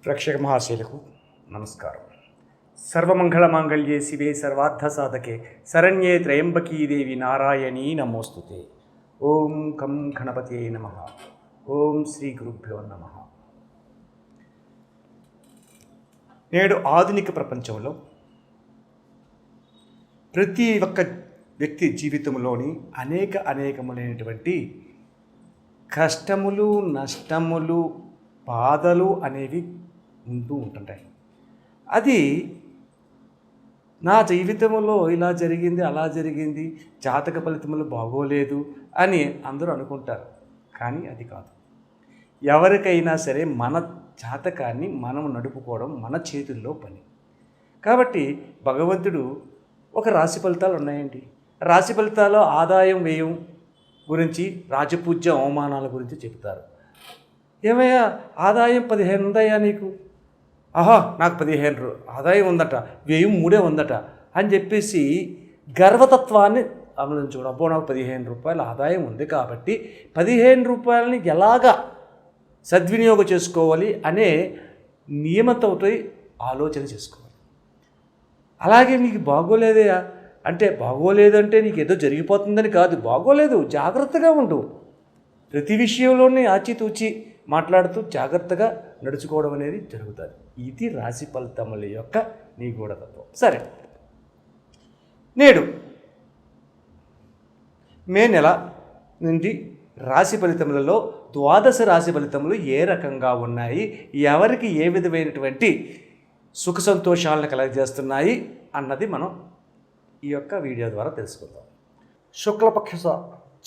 ప్రేక్షక మహాశయులకు నమస్కారం. సర్వమంగళమాంగళ్యే శివే సర్వార్థ సాధకే శరణ్యే త్రయంబకీ దేవి నారాయణీ నమోస్తుతే. ఓం కం గణపతే నమః. ఓం శ్రీ గురుభ్యో నమః. నేడు ఆధునిక ప్రపంచంలో ప్రతి ఒక్క వ్యక్తి జీవితంలోని అనేకములైనటువంటి కష్టములు, నష్టములు, బాధలు అనేవి ఉంటూ ఉంటుంటాయి. అది నా జీవితంలో ఇలా జరిగింది, అలా జరిగింది, జాతక ఫలితములు బాగోలేదు అని అందరూ అనుకుంటారు. కానీ అది కాదు. ఎవరికైనా సరే మన జాతకాన్ని మనం నడుపుకోవడం మన చేతుల్లో పని. కాబట్టి భగవంతుడు ఒక రాశి ఫలితాలు ఉన్నాయండి. రాశి ఫలితాల్లో ఆదాయం, వ్యయం గురించి, రాజపూజ్య అవమానాల గురించి చెప్తారు. ఏమయ్యా ఆదాయం 15 ఉందయ్యా నీకు, ఆహా నాకు 15 ఆదాయం ఉందట, వ్యయం 3 ఉందట అని చెప్పేసి గర్వతత్వాన్ని అమలుంచుకోవడం. అబ్బో నాకు 15 రూపాయల ఆదాయం ఉంది కాబట్టి 15 రూపాయలని ఎలాగా సద్వినియోగం చేసుకోవాలి అనే నియమంతో ఆలోచన చేసుకోవాలి. అలాగే నీకు బాగోలేదయా అంటే, బాగోలేదంటే నీకు ఏదో జరిగిపోతుందని కాదు, బాగోలేదు, జాగ్రత్తగా ఉండు. ప్రతి విషయంలోనే ఆచితూచి మాట్లాడుతూ జాగ్రత్తగా నడుచుకోవడం అనేది జరుగుతుంది. ఇది రాశి ఫలితముల యొక్క నిగూఢతత్వం. సరే, నేడు మే నెల నుండి రాశి ఫలితములలో 12 రాశి ఫలితములు ఏ రకంగా ఉన్నాయి, ఎవరికి ఏ విధమైనటువంటి సుఖ సంతోషాలను కలగజేస్తున్నాయి అన్నది మనం ఈ యొక్క వీడియో ద్వారా తెలుసుకుందాం. శుక్లపక్ష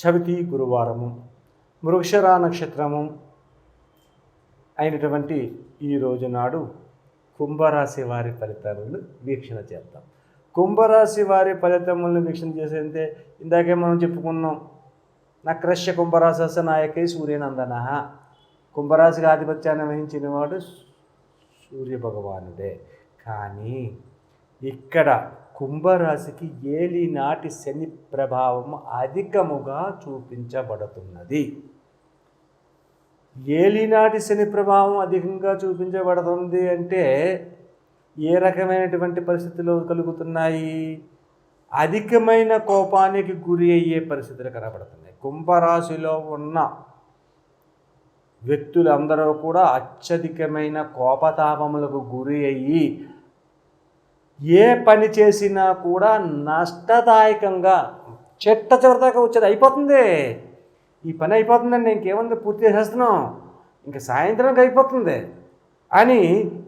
చవితి గురువారము, మృగశిర నక్షత్రము అయినటువంటి ఈ రోజు నాడు కుంభరాశి వారి ఫలితాలను వీక్షణ చేద్దాం. కుంభరాశి వారి ఫలితములను వీక్షణ చేసేంతే ఇందాకే మనం చెప్పుకున్నాం. నక్రశ్య కుంభరాశ నాయకే సూర్యనందన. కుంభరాశికి ఆధిపత్యాన్ని వహించిన వాడు సూర్యభగవానుడే. కానీ ఇక్కడ కుంభరాశికి ఏలినాటి శని ప్రభావం అధికముగా చూపించబడుతున్నది. ఏలినాటి శని ప్రభావం అధికంగా చూపించబడుతుంది అంటే ఏ రకమైనటువంటి పరిస్థితులు కలుగుతున్నాయి? అధికమైన కోపానికి గురి అయ్యే పరిస్థితులు కనబడుతున్నాయి. కుంభరాశిలో ఉన్న వ్యక్తులందరూ కూడా అత్యధికమైన కోపతాపములకు గురి అయ్యి ఏ పని చేసినా కూడా నష్టదాయకంగా చెట్ట చివరిదాకా వచ్చేది అయిపోతుంది. ఈ పని అయిపోతుందండి, ఇంకేముంది, పూర్తి చేసేస్తున్నాం, ఇంకా సాయంత్రానికి అయిపోతుంది అని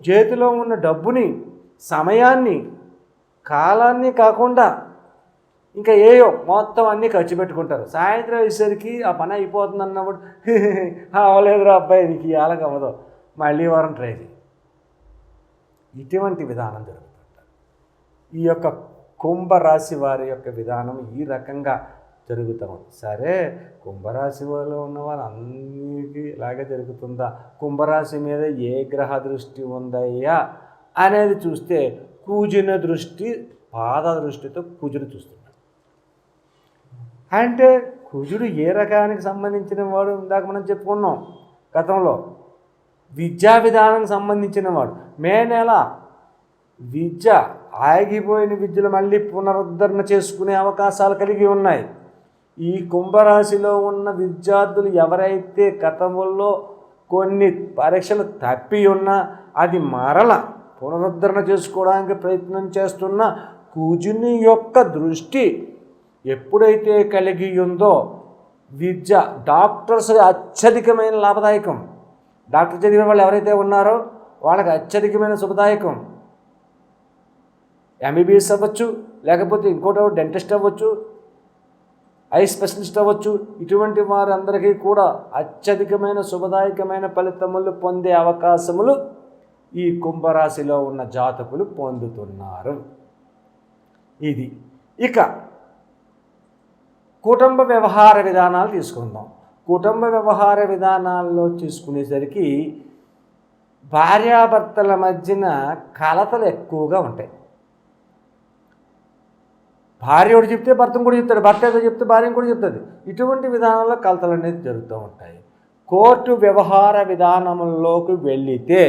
చేతిలో ఉన్న డబ్బుని, సమయాన్ని, కాలాన్ని కాకుండా ఇంకా ఏయో మొత్తం అన్నీ ఖర్చు పెట్టుకుంటారు. సాయంత్రం వచ్చేసరికి ఆ పని అయిపోతుంది అన్నప్పుడు అవ్వలేదురా అబ్బాయి, నీకు ఇవాళకి అవ్వదు, మళ్ళీ వారం ట్రై చేయి. ఇటువంటి విధానం జరుగుతుంది. ఈ యొక్క కుంభరాశి వారి యొక్క విధానం ఈ రకంగా జరుగుతాం. సరే, కుంభరాశి వాళ్ళు ఉన్నవారు అన్నిటికీ ఇలాగే జరుగుతుందా? కుంభరాశి మీద ఏ గ్రహ దృష్టి ఉందయ్యా అనేది చూస్తే కుజున దృష్టి, పాద దృష్టితో కుజుడు చూస్తున్నాడు. అంటే కుజుడు ఏ రకానికి సంబంధించిన వాడు? ఇందాక మనం చెప్పుకున్నాం గతంలో, విద్యా విధానానికి సంబంధించిన వాడు. మే నెల విద్య, ఆగిపోయిన విద్యలు మళ్ళీ పునరుద్ధరణ చేసుకునే అవకాశాలు కలిగి ఉన్నాయి. ఈ కుంభరాశిలో ఉన్న విద్యార్థులు ఎవరైతే గతంలో కొన్ని పరీక్షలు తప్పి ఉన్నా అది మరల పునరుద్ధరణ చేసుకోవడానికి ప్రయత్నం చేస్తున్న కుజుని యొక్క దృష్టి ఎప్పుడైతే కలిగి ఉందో విద్య, డాక్టర్స్ అత్యధికమైన లాభదాయకం. డాక్టర్ చదివిన వాళ్ళు ఎవరైతే ఉన్నారో వాళ్ళకి అత్యధికమైన శుభదాయకం. ఎంబీబీఎస్ అవ్వచ్చు, లేకపోతే ఇంకోటి డెంటిస్ట్ అవ్వచ్చు, ఐ స్పెషలిస్ట్ అవ్వచ్చు. ఇటువంటి వారందరికీ కూడా అత్యధికమైన శుభదాయకమైన ఫలితములు పొందే అవకాశములు ఈ కుంభరాశిలో ఉన్న జాతకులు పొందుతున్నారు. ఇది. ఇక కుటుంబ వ్యవహార విధానాలు తీసుకుందాం. కుటుంబ వ్యవహార విధానాల్లో తీసుకునేసరికి భార్యాభర్తల మధ్యన కలతలు ఎక్కువగా ఉంటాయి. భార్య ఒకటి చెప్తే భర్తను కూడా చెప్తాడు, భర్త ఏదో చెప్తే భార్యను కూడా చెప్తుంది. ఇటువంటి విధానాల్లో కలతలు అనేది జరుగుతూ ఉంటాయి. కోర్టు వ్యవహార విధానంలోకి వెళ్ళితే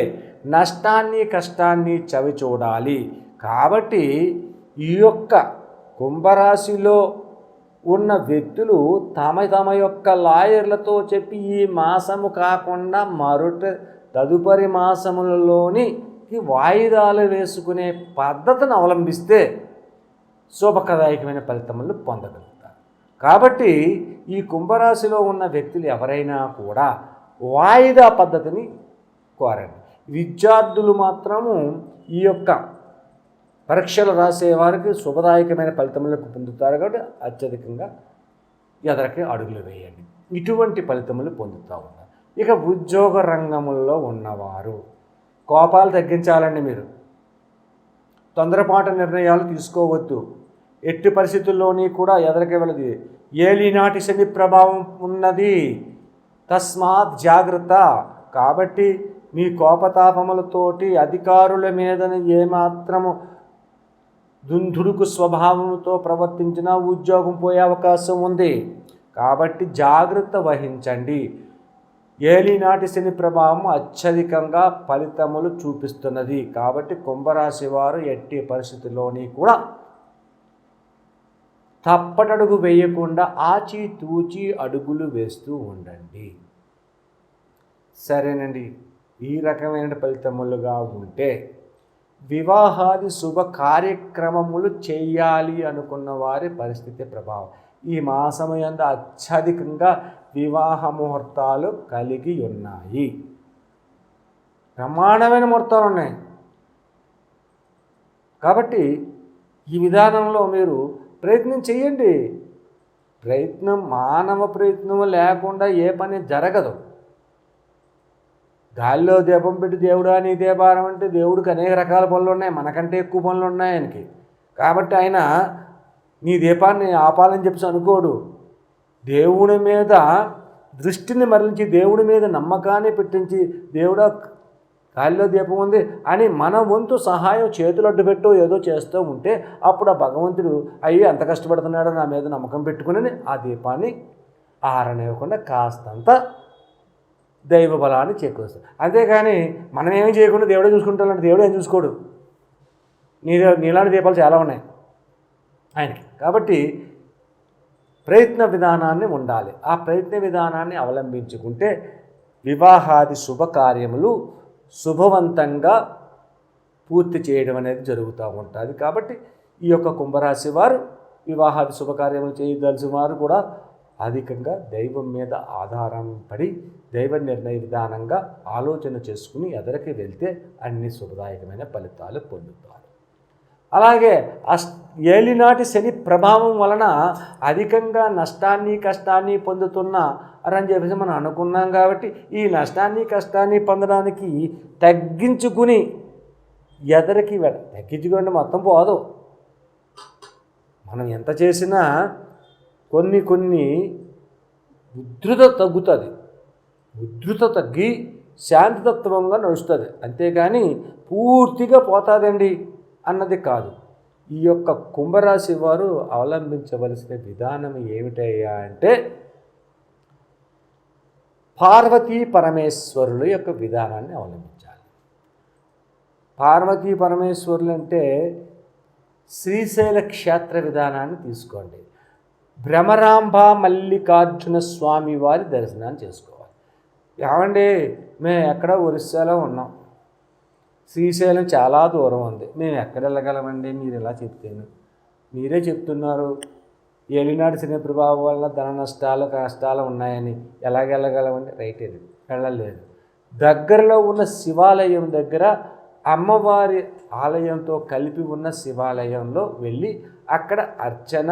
నష్టాన్ని కష్టాన్ని చవి చూడాలి. కాబట్టి ఈ యొక్క కుంభరాశిలో ఉన్న వ్యక్తులు తమ యొక్క లాయర్లతో చెప్పి ఈ మాసము కాకుండా తదుపరి మాసములలోని వాయిదాలు వేసుకునే పద్ధతిని అవలంబిస్తే శుభప్రదాయకమైన ఫలితములు పొందగలుగుతారు. కాబట్టి ఈ కుంభరాశిలో ఉన్న వ్యక్తులు ఎవరైనా కూడా వాయిదా పద్ధతిని కోరండి. విద్యార్థులు మాత్రము ఈ యొక్క పరీక్షలు రాసే వారికి శుభదాయకమైన ఫలితములకు పొందుతారు. కాబట్టి అత్యధికంగా ఎదరికి అడుగులు వేయండి. ఇటువంటి ఫలితములు పొందుతూ ఉన్నారు. ఇక ఉద్యోగ రంగంలో ఉన్నవారు కోపాలు తగ్గించాలండి. మీరు తొందరపాటు నిర్ణయాలు తీసుకోవద్దు. ఎట్టి పరిస్థితుల్లోని కూడా ఎదరికి వెళ్ళదు. ఏలినాటి శని ప్రభావం ఉన్నది, తస్మాత్ జాగ్రత్త. కాబట్టి మీ కోపతాపములతోటి అధికారుల మీద ఏమాత్రము దుందుడుకు స్వభావంతో ప్రవర్తించినా ఉద్యోగం పోయే అవకాశం ఉంది. కాబట్టి జాగ్రత్త వహించండి. ఏలినాటి శని ప్రభావం అత్యధికంగా ఫలితములు చూపిస్తున్నది. కాబట్టి కుంభరాశి వారు ఎట్టి పరిస్థితుల్లోని కూడా తప్పటడుగు వేయకుండా ఆచితూచి అడుగులు వేస్తూ ఉండండి. సరేనండి. ఈ రకమైన ఫలితములుగా ఉంటే వివాహాది శుభ కార్యక్రమములు చేయాలి అనుకున్న వారి పరిస్థితి ప్రభావం ఈ మాసమయందు అత్యధికంగా వివాహ ముహూర్తాలు కలిగి ఉన్నాయి. బ్రహ్మాండమైన ముహూర్తాలు ఉన్నాయి. కాబట్టి ఈ విధానంలో మీరు ప్రయత్నం చేయండి. మానవ ప్రయత్నం లేకుండా ఏ పని జరగదు. గాలిలో దీపం పెట్టి దేవుడా నీ దీపారం అంటే దేవుడికి అనేక రకాల పనులు ఉన్నాయి, మనకంటే ఎక్కువ పనులు ఉన్నాయి ఆయనకి. కాబట్టి ఆయన నీ దీపాన్ని ఆపాలని చెప్పి అనుకోడు. దేవుడి మీద దృష్టిని మరలించి దేవుడి మీద నమ్మకాన్ని పెట్టించి దేవుడా గాలిలో దీపం ఉంది అని మన వంతు సహాయం చేతులు అడ్డు పెట్టో ఏదో చేస్తూ ఉంటే అప్పుడు ఆ భగవంతుడు అయ్యి అంత కష్టపడుతున్నాడో నా మీద నమ్మకం పెట్టుకుని ఆ దీపాన్ని ఆరనివ్వకుండా కాస్తంత దైవ బలాన్ని చేకూరుస్తాడు. అంతేకాని మనం ఏమీ చేయకుండా దేవుడే చూసుకుంటానంటే దేవుడు ఏం చూసుకోడు. నీలాంటి దీపాలు చాలా ఉన్నాయి ఆయనకి. కాబట్టి ప్రయత్న విధానాన్ని ఉండాలి. ఆ ప్రయత్న విధానాన్ని అవలంబించుకుంటే వివాహాది శుభకార్యములు శుభవంతంగా పూర్తి చేయడం అనేది జరుగుతూ ఉంటుంది. కాబట్టి ఈ యొక్క కుంభరాశి వారు వివాహాది శుభకార్యములు చేయదలసిన వారు కూడా అధికంగా దైవం మీద ఆధారం పడి దైవ నిర్ణయ విధానంగా ఆలోచన చేసుకుని ఎదరికి వెళ్తే అన్ని శుభదాయకమైన ఫలితాలు పొందుతారు. అలాగే ఏలినాటి శని ప్రభావం వలన అధికంగా నష్టాన్ని కష్టాన్ని పొందుతున్నారని చెప్పేసి మనం అనుకున్నాం. కాబట్టి ఈ నష్టాన్ని కష్టాన్ని పొందడానికి తగ్గించుకుని ఎదరికి తగ్గించుకుంటే మొత్తం పోదు. మనం ఎంత చేసినా కొన్ని ఉద్ధృత తగ్గుతుంది. ఉద్ధృత తగ్గి శాంతితత్వంగా నడుస్తుంది. అంతేగాని పూర్తిగా పోతుందండి అన్నది కాదు. ఈ యొక్క కుంభరాశి వారు అవలంబించవలసిన విధానం ఏమిటయ్యా అంటే పార్వతీ పరమేశ్వరుల యొక్క విధానాన్ని అవలంబించాలి. పార్వతీ పరమేశ్వరులు అంటే శ్రీశైల క్షేత్ర విధానాన్ని తీసుకోండి. భ్రమరాంబ మల్లికార్జున స్వామి వారి దర్శనాన్ని చేసుకోవాలి. ఏమండి మేము ఎక్కడ ఒరిస్సాలో ఉన్నాం, శ్రీశైలం చాలా దూరం ఉంది, మేము ఎక్కడ వెళ్ళగలమండి? మీరు ఇలా చెప్తేను మీరే చెప్తున్నారు ఏలినాటి శని ప్రభావం వల్ల ధన నష్టాలు కష్టాలు ఉన్నాయని. ఎలాగెళ్ళగలమండి? రైట్, వెళ్ళలేదు. దగ్గరలో ఉన్న శివాలయం దగ్గర అమ్మవారి ఆలయంతో కలిపి ఉన్న శివాలయంలో వెళ్ళి అక్కడ అర్చన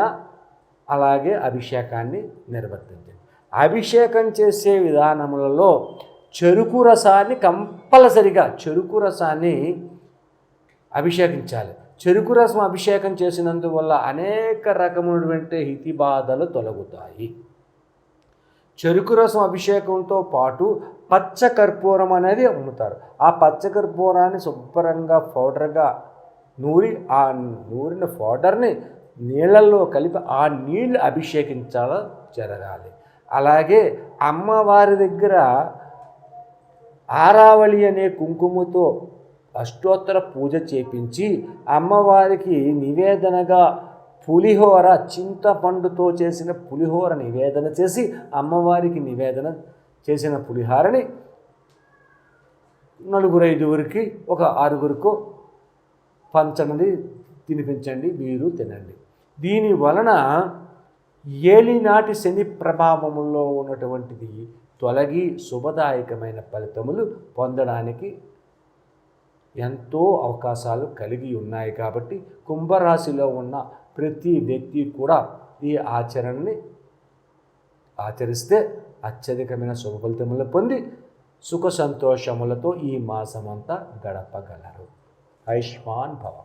అలాగే అభిషేకాన్ని నిర్వర్తించండి. అభిషేకం చేసే విధానములలో చెరుకు రసాన్ని కంపల్సరిగా అభిషేకించాలి. చెరుకు రసం అభిషేకం చేసినందువల్ల అనేక రకమైనటువంటి హితి బాధలు తొలగుతాయి. చెరుకు రసం అభిషేకంతో పాటు పచ్చకర్పూరం అనేది అమ్ముతారు. ఆ పచ్చకర్పూరాన్ని శుభ్రంగా పౌడర్గా నూరి ఆ నూరిన పౌడర్ని నీళ్ళల్లో కలిపి ఆ నీళ్ళు అభిషేకించాల జరగాలి. అలాగే అమ్మవారి దగ్గర ఆరావళి అనే కుంకుమతో అష్టోత్తర పూజ చేపించి అమ్మవారికి నివేదనగా పులిహోర, చింతపండుతో చేసిన పులిహోర నివేదన చేసి అమ్మవారికి నివేదన చేసిన పులిహోరని 4-5 ఒక 6 పంచండి, తినిపించండి, మీరు తినండి. దీని వలన ఏలినాటి శని ప్రభావంలో ఉన్నటువంటిది తొలగి శుభదాయకమైన ఫలితములు పొందడానికి ఎంతో అవకాశాలు కలిగి ఉన్నాయి. కాబట్టి కుంభరాశిలో ఉన్న ప్రతి వ్యక్తి కూడా ఈ ఆచరణని ఆచరిస్తే అత్యధికమైన శుభ ఫలితములు పొంది సుఖ సంతోషములతో ఈ మాసమంతా గడపగలరు. ఆయుష్మాన్ భవ.